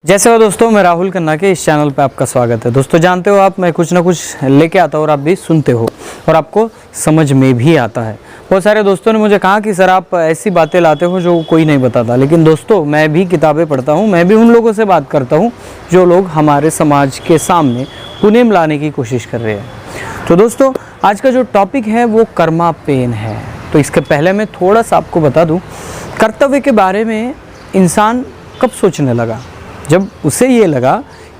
जैसे हो दोस्तों, मैं राहुल खन्ना के इस चैनल पे आपका स्वागत है। दोस्तों जानते हो आप, मैं कुछ ना कुछ लेके आता हूँ और आप भी सुनते हो और आपको समझ में भी आता है। बहुत सारे दोस्तों ने मुझे कहा कि सर आप ऐसी बातें लाते हो जो कोई नहीं बताता। लेकिन दोस्तों मैं भी किताबें पढ़ता हूँ, मैं भी उन लोगों से बात करता हूँ जो लोग हमारे समाज के सामने पुण्य लाने की कोशिश कर रहे हैं। तो दोस्तों आज का जो टॉपिक है वो कर्मा पेन है। तो इसके पहले मैं थोड़ा सा आपको बता दूँ, कर्तव्य के बारे में इंसान कब सोचने लगा? जब उसे ये लगा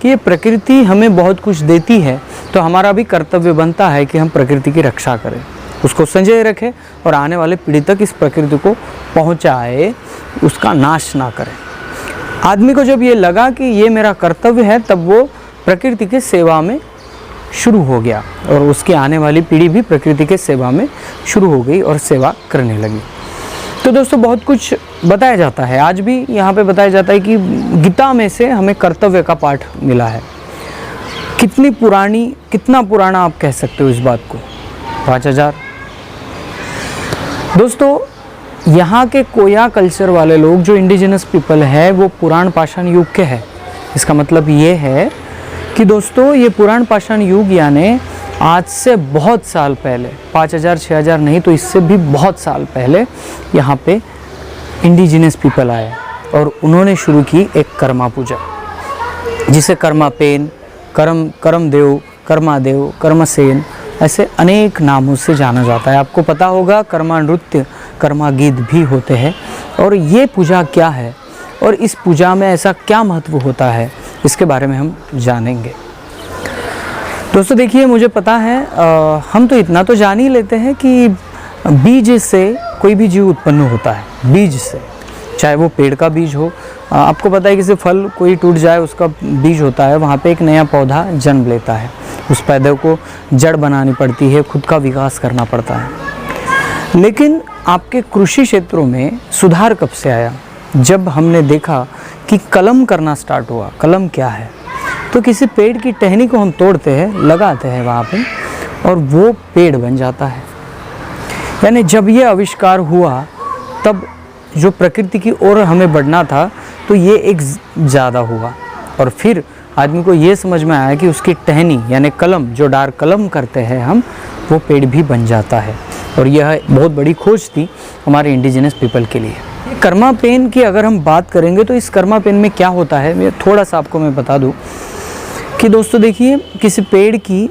कि ये प्रकृति हमें बहुत कुछ देती है, तो हमारा भी कर्तव्य बनता है कि हम प्रकृति की रक्षा करें, उसको संजोए रखें और आने वाले पीढ़ी तक इस प्रकृति को पहुंचाए, उसका नाश ना करें। आदमी को जब ये लगा कि ये मेरा कर्तव्य है, तब वो प्रकृति के सेवा में शुरू हो गया और उसकी आने वाली पीढ़ी भी प्रकृति के सेवा में शुरू हो गई और सेवा करने लगी। तो दोस्तों बहुत कुछ बताया जाता है, आज भी यहाँ पे बताया जाता है कि गीता में से हमें कर्तव्य का पाठ मिला है। कितना पुराना आप कह सकते हो इस बात को? 5000। दोस्तों यहाँ के कोया कल्चर वाले लोग जो इंडिजिनस पीपल है वो पुराण पाषाण युग के हैं। इसका मतलब ये है कि दोस्तों ये पुराण पाषाण युग यानी आज से बहुत साल पहले, 5000 6000 नहीं तो इससे भी बहुत साल पहले यहाँ पे इंडिजिनस पीपल आए और उन्होंने शुरू की एक कर्मा पूजा, जिसे कर्मा पेन, कर्म देव, कर्मादेव, कर्मसेन ऐसे अनेक नामों से जाना जाता है। आपको पता होगा कर्मा नृत्य, कर्मा गीत भी होते हैं। और ये पूजा क्या है और इस पूजा में ऐसा क्या महत्व होता है, इसके बारे में हम जानेंगे। दोस्तों देखिए, मुझे पता है हम तो इतना तो जान ही लेते हैं कि बीज से कोई भी जीव उत्पन्न होता है। बीज से, चाहे वो पेड़ का बीज हो, आपको पता है कि फल कोई टूट जाए उसका बीज होता है, वहाँ पे एक नया पौधा जन्म लेता है। उस पौधे को जड़ बनानी पड़ती है, खुद का विकास करना पड़ता है। लेकिन आपके कृषि क्षेत्रों में सुधार कब से आया? जब हमने देखा कि कलम करना स्टार्ट हुआ। कलम क्या है? तो किसी पेड़ की टहनी को हम तोड़ते हैं, लगाते हैं वहाँ पे और वो पेड़ बन जाता है। यानी जब ये आविष्कार हुआ तब जो प्रकृति की ओर हमें बढ़ना था तो ये एक ज़्यादा हुआ और फिर आदमी को ये समझ में आया कि उसकी टहनी यानी कलम, जो डार्क कलम करते हैं हम, वो पेड़ भी बन जाता है। और यह बहुत बड़ी खोज थी हमारे इंडिजिनस पीपल के लिए। कर्मा पेन की अगर हम बात करेंगे तो इस कर्मा पेन में क्या होता है, मैं थोड़ा सा आपको मैं बता दूं कि दोस्तों देखिए, किसी पेड़ की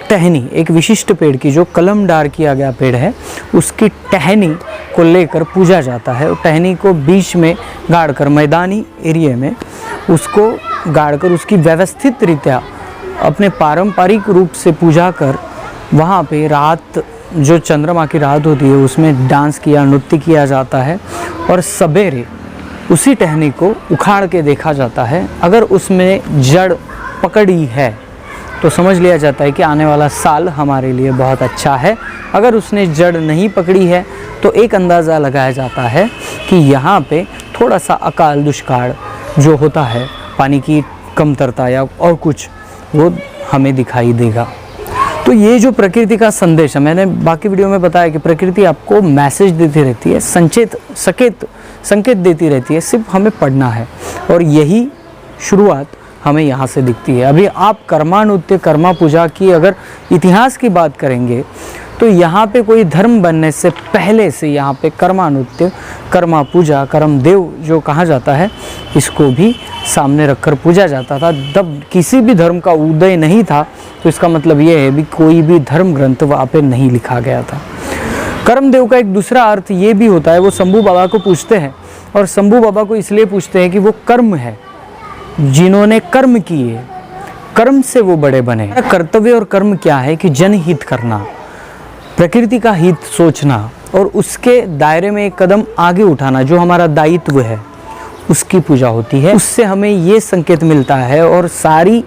टहनी, एक विशिष्ट पेड़ की जो कलम डार किया गया पेड़ है, उसकी टहनी को लेकर पूजा जाता है। और टहनी को बीच में गाड़कर मैदानी एरिया में उसको गाड़कर उसकी व्यवस्थित रीत्या अपने पारंपरिक रूप से पूजा कर वहाँ पे रात, जो चंद्रमा की रात होती है, उसमें डांस किया, नृत्य किया जाता है और सवेरे उसी टहनी को उखाड़ के देखा जाता है। अगर उसमें जड़ पकड़ी है तो समझ लिया जाता है कि आने वाला साल हमारे लिए बहुत अच्छा है। अगर उसने जड़ नहीं पकड़ी है तो एक अंदाज़ा लगाया जाता है कि यहाँ पे थोड़ा सा अकाल दुष्काल जो होता है, पानी की कमतरता या और कुछ, वो हमें दिखाई देगा। तो ये जो प्रकृति का संदेश है, मैंने बाकी वीडियो में बताया कि प्रकृति आपको मैसेज देती रहती है, संकेत देती रहती है, सिर्फ हमें पढ़ना है। और यही शुरुआत हमें यहाँ से दिखती है। अभी आप कर्मा नृत्य, कर्मा पूजा की अगर इतिहास की बात करेंगे तो यहाँ पे कोई धर्म बनने से पहले से यहाँ पे कर्मा नृत्य, कर्मा पूजा, कर्म देव जो कहा जाता है, इसको भी सामने रखकर पूजा जाता था। तब किसी भी धर्म का उदय नहीं था, तो इसका मतलब ये है भी कोई भी धर्म ग्रंथ वहाँ पे नहीं लिखा गया था। कर्म देव का एक दूसरा अर्थ ये भी होता है, वो शंभू बाबा को पूछते हैं और शंभू बाबा को इसलिए पूछते हैं कि वो कर्म है, जिन्होंने कर्म किए, कर्म से वो बड़े बने। कर्तव्य और कर्म क्या है कि जनहित करना, प्रकृति का हित सोचना और उसके दायरे में एक कदम आगे उठाना, जो हमारा दायित्व है, उसकी पूजा होती है। उससे हमें ये संकेत मिलता है और सारी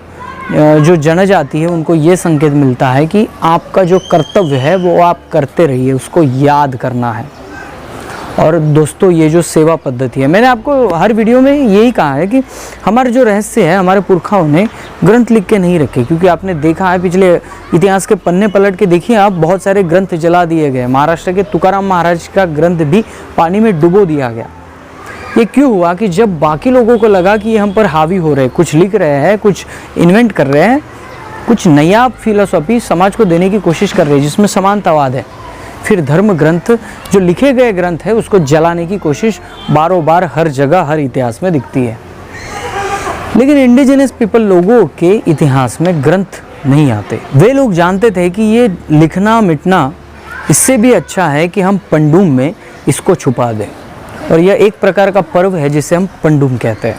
जो जनजाति है उनको ये संकेत मिलता है कि आपका जो कर्तव्य है वो आप करते रहिए, उसको याद करना है। और दोस्तों ये जो सेवा पद्धति है, मैंने आपको हर वीडियो में यही कहा है कि हमारे जो रहस्य है, हमारे पुरखाओं ने ग्रंथ लिख के नहीं रखे, क्योंकि आपने देखा है पिछले इतिहास के पन्ने पलट के देखिए आप, बहुत सारे ग्रंथ जला दिए गए। महाराष्ट्र के तुकाराम महाराज का ग्रंथ भी पानी में डुबो दिया गया। ये क्यों हुआ कि जब बाकी लोगों को लगा कि ये हम पर हावी हो रहे हैं, कुछ लिख रहे हैं, कुछ इन्वेंट कर रहे हैं, कुछ नया फिलॉसफी समाज को देने की कोशिश कर रहे हैं जिसमें समानतावाद है, फिर धर्म ग्रंथ जो लिखे गए ग्रंथ है उसको जलाने की कोशिश बारों बार हर जगह हर इतिहास में दिखती है। लेकिन इंडिजिनस पीपल लोगों के इतिहास में ग्रंथ नहीं आते। वे लोग जानते थे कि ये लिखना मिटना इससे भी अच्छा है कि हम पंडुम में इसको छुपा दें। और यह एक प्रकार का पर्व है जिसे हम पंडुम कहते हैं।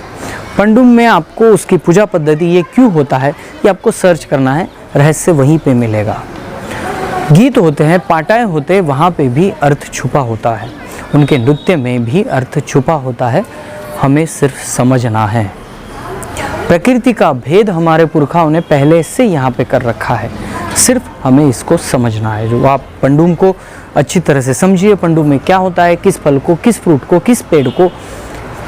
पंडुम में आपको उसकी पूजा पद्धति ये क्यों होता है ये आपको सर्च करना है, रहस्य वहीं पे मिलेगा। गीत होते हैं, पाटाएं होते हैं, वहाँ पे भी अर्थ छुपा होता है, उनके नृत्य में भी अर्थ छुपा होता है, हमें सिर्फ समझना है। प्रकृति का भेद हमारे पुरखाओं ने पहले से यहाँ पे कर रखा है, सिर्फ हमें इसको समझना है। जो आप पंडुम को अच्छी तरह से समझिए, पंडुम में क्या होता है, किस फल को, किस फ्रूट को, किस पेड़ को,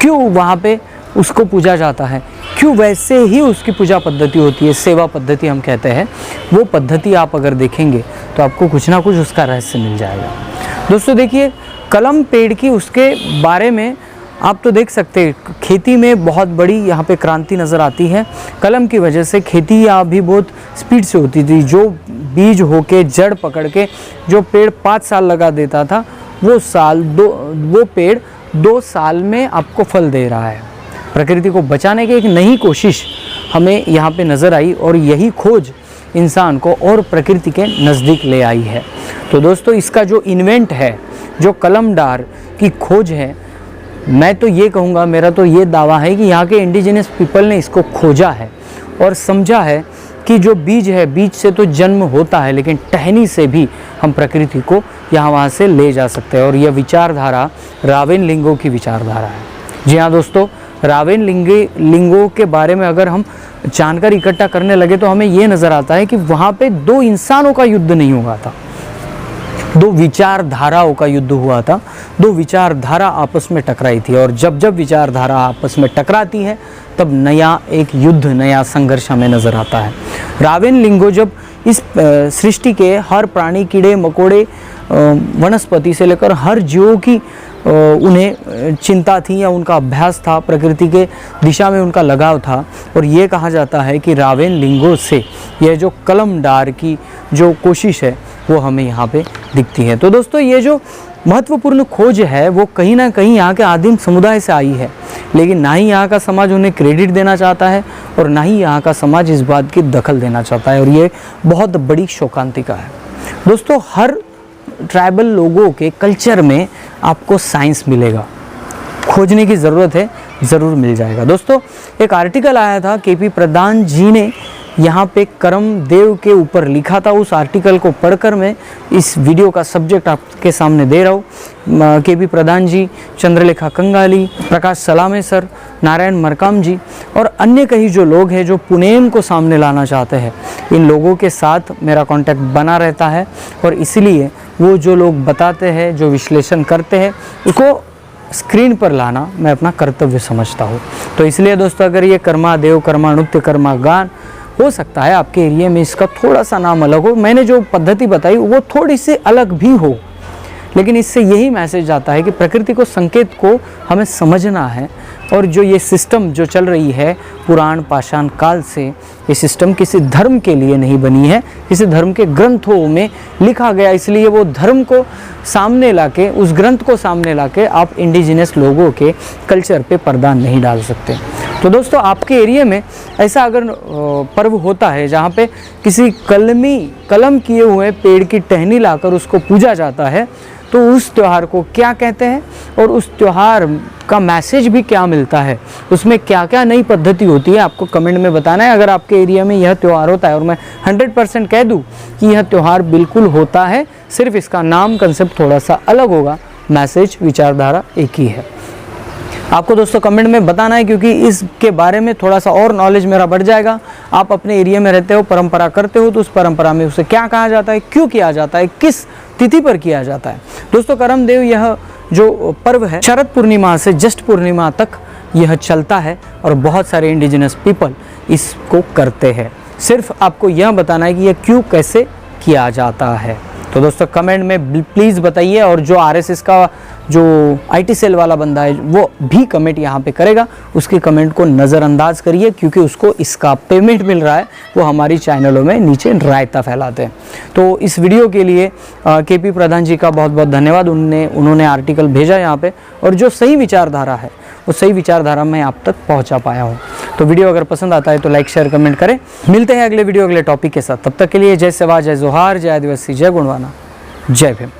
क्यों वहाँ पे उसको पूजा जाता है, क्यों वैसे ही उसकी पूजा पद्धति होती है, सेवा पद्धति हम कहते हैं। वो पद्धति आप अगर देखेंगे तो आपको कुछ ना कुछ उसका रहस्य मिल जाएगा। दोस्तों देखिए, कलम पेड़ की उसके बारे में आप तो देख सकते हैं, खेती में बहुत बड़ी यहाँ पे क्रांति नज़र आती है। कलम की वजह से खेती यहाँ भी बहुत स्पीड से होती थी। जो बीज होके जड़ पकड़ के जो पेड़ 5 साल लगा देता था, वो पेड़ 2 साल में आपको फल दे रहा है। प्रकृति को बचाने की एक नई कोशिश हमें यहाँ पे नज़र आई और यही खोज इंसान को और प्रकृति के नज़दीक ले आई है। तो दोस्तों, इसका जो इन्वेंट है, जो कलमदार की खोज है, मैं तो ये कहूँगा, मेरा तो ये दावा है कि यहाँ के इंडिजिनस पीपल ने इसको खोजा है और समझा है कि जो बीज है, बीज से तो जन्म होता है, लेकिन टहनी से भी हम प्रकृति को यहाँ वहाँ से ले जा सकते हैं। और यह विचारधारा रावेन लिंगो की विचारधारा है। जी हाँ दोस्तों, रावेन लिंगो के बारे में अगर हम जानकारी इकट्ठा करने लगे तो हमें ये नज़र आता है कि वहाँ पे 2 इंसानों का युद्ध नहीं हुआ था, 2 विचारधाराओं का युद्ध हुआ था। 2 विचारधारा आपस में टकराई थी और जब जब विचारधारा आपस में टकराती है तब नया एक युद्ध, नया संघर्ष हमें नज़र आता है। रावेन लिंगो जब इस सृष्टि के हर प्राणी, कीड़े मकोड़े, वनस्पति से लेकर हर जीवों की उन्हें चिंता थी या उनका अभ्यास था, प्रकृति के दिशा में उनका लगाव था। और ये कहा जाता है कि रावेन लिंगो से यह जो कलमदार की जो कोशिश है वो हमें यहाँ पे दिखती है। तो दोस्तों, ये जो महत्वपूर्ण खोज है वो कहीं ना कहीं यहाँ के आदिम समुदाय से आई है, लेकिन ना ही यहाँ का समाज उन्हें क्रेडिट देना चाहता है और ना ही यहाँ का समाज इस बात की दखल देना चाहता है। और ये बहुत बड़ी शोकांतिका है। दोस्तों, हर ट्राइबल लोगों के कल्चर में आपको साइंस मिलेगा, खोजने की ज़रूरत है, ज़रूर मिल जाएगा। दोस्तों, एक आर्टिकल आया था, केपी प्रधान जी ने यहाँ पे करम देव के ऊपर लिखा था। उस आर्टिकल को पढ़कर मैं इस वीडियो का सब्जेक्ट आपके सामने दे रहा हूँ। केपी प्रधान जी, चंद्रलेखा कंगाली, प्रकाश सलामे सर, नारायण मरकाम जी और अन्य कई जो लोग हैं जो पुनेम को सामने लाना चाहते हैं, इन लोगों के साथ मेरा कांटेक्ट बना रहता है और इसलिए वो जो लोग बताते हैं, जो विश्लेषण करते हैं, उसको स्क्रीन पर लाना मैं अपना कर्तव्य समझता हूँ। तो इसलिए दोस्तों, अगर ये कर्मा देव, कर्मा नृत्य, कर्मा गान, हो सकता है आपके एरिया में इसका थोड़ा सा नाम अलग हो, मैंने जो पद्धति बताई वो थोड़ी सी अलग भी हो, लेकिन इससे यही मैसेज आता है कि प्रकृति को, संकेत को हमें समझना है। और जो ये सिस्टम जो चल रही है पुराण पाषाण काल से, ये सिस्टम किसी धर्म के लिए नहीं बनी है, किसी धर्म के ग्रंथों में लिखा गया, इसलिए वो धर्म को सामने लाके, उस ग्रंथ को सामने लाके आप इंडिजिनस लोगों के कल्चर पे पर्दा नहीं डाल सकते। तो दोस्तों, आपके एरिया में ऐसा अगर पर्व होता है जहाँ पे किसी कलम किए हुए पेड़ की टहनी लाकर उसको पूजा जाता है, तो उस त्यौहार को क्या कहते हैं और उस त्यौहार का मैसेज भी क्या मिलता है, उसमें क्या क्या नई पद्धति होती है, आपको कमेंट में बताना है। अगर आपके एरिया में यह त्यौहार होता है, और मैं 100% कह दूं कि यह त्यौहार बिल्कुल होता है, सिर्फ इसका नाम, कंसेप्ट थोड़ा सा अलग होगा, मैसेज, विचारधारा एक ही है। आपको दोस्तों कमेंट में बताना है, क्योंकि इसके बारे में थोड़ा सा और नॉलेज मेरा बढ़ जाएगा। आप अपने एरिया में रहते हो, परंपरा करते हो, तो उस परंपरा में उसे क्या कहा जाता है, क्यों किया जाता है, किस तिथि पर किया जाता है। दोस्तों, करमदेव यह जो पर्व है शरद पूर्णिमा से ज्येष्ठ पूर्णिमा तक यह चलता है और बहुत सारे इंडिजिनस पीपल इसको करते हैं। सिर्फ आपको यह बताना है कि यह क्यों, कैसे किया जाता है। तो दोस्तों कमेंट में प्लीज़ बताइए, और जो आरएसएस का जो आईटी सेल वाला बंदा है वो भी कमेंट यहाँ पे करेगा, उसके कमेंट को नज़रअंदाज करिए, क्योंकि उसको इसका पेमेंट मिल रहा है, वो हमारी चैनलों में नीचे रायता फैलाते हैं। तो इस वीडियो के लिए केपी प्रधान जी का बहुत बहुत धन्यवाद। उन्होंने आर्टिकल भेजा यहाँ पे, और जो सही विचारधारा है वो सही विचारधारा मैं आप तक पहुँचा पाया हूँ। तो वीडियो अगर पसंद आता है तो लाइक शेयर कमेंट करें। मिलते हैं अगले वीडियो अगले टॉपिक के साथ, तब तक के लिए जय सेवा, जय जोहार, जय आदिवासी, जय गुणवाना, जय भीम।